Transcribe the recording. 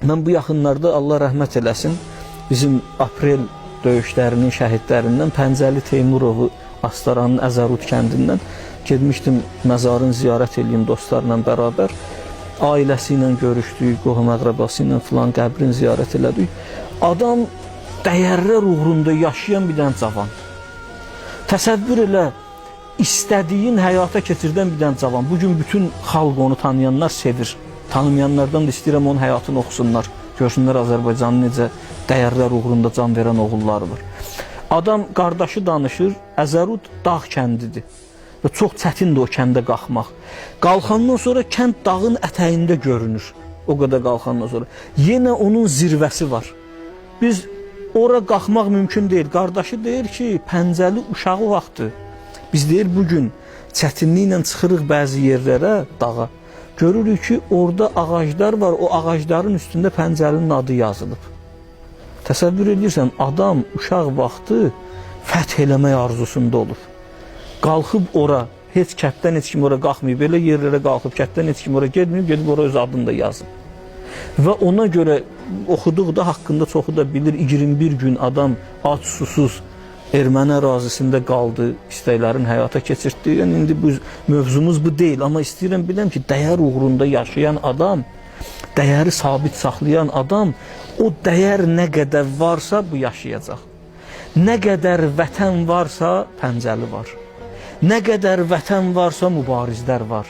Mən bu yaxınlarda Allah rəhmət eləsin, bizim aprel döyüşlərinin şəhidlərindən Pəncəli Teymurovu Astaranın Əzərud kəndindən getmişdim, məzarın ziyarət edeyim dostlarla bərabər. Ailəsi ilə görüşdük, qohum-əqrəbası ilə filan qəbrin ziyarət elədik. Adam dəyərlər uğrunda yaşayan bir dənə cavan. Təsəvvür elə, istədiyin həyata keçirdən bir dənə cavan. Bugün bütün xalq onu tanıyanlar sevir. Tanımayanlardan da istəyirəm onun həyatını oxusunlar. Görsünlər Azərbaycanın necə dəyərlər uğrunda can verən oğulları var. Adam qardaşı danışır, Əzərud dağ kəndidir. Və çox çətindir o kəndə qalxmaq. Qalxandan sonra kənd dağın ətəyində görünür. O qədər qalxandan sonra. Yenə onun zirvəsi var. Biz ora qalxmaq mümkün deyil. Qardaşı deyir ki, Pəncəli uşağı vaxtı. Biz deyir bugün çətinliklə çıxırıq bəzi yerlərə, dağa. Görürük ki, orada ağaclar var, o ağacların üstündə Pəncəlinin adı yazılıb. Təsəvvür edirsən, adam uşaq vaxtı fəth eləmək arzusunda olur. Qalxıb ora, heç kətdən heç kim ora qalxmayıb, belə yerlərə qalxıb, kətdən heç kim ora getməyib, gedib ora öz adını da yazıb. Və ona görə oxuduqda haqqında çoxu da bilir, 21 gün adam ac susuz erməni ərazisində qaldı, istəklərin həyata keçirtdi. Yəni, indi bu mövzumuz bu deyil, amma istəyirəm biləm ki, dəyər uğrunda yaşayan adam, dəyəri sabit saxlayan adam, o dəyər nə qədər varsa bu yaşayacaq. Nə qədər vətən varsa Pəncəli var. Nə qədər vətən varsa mübarizlər var.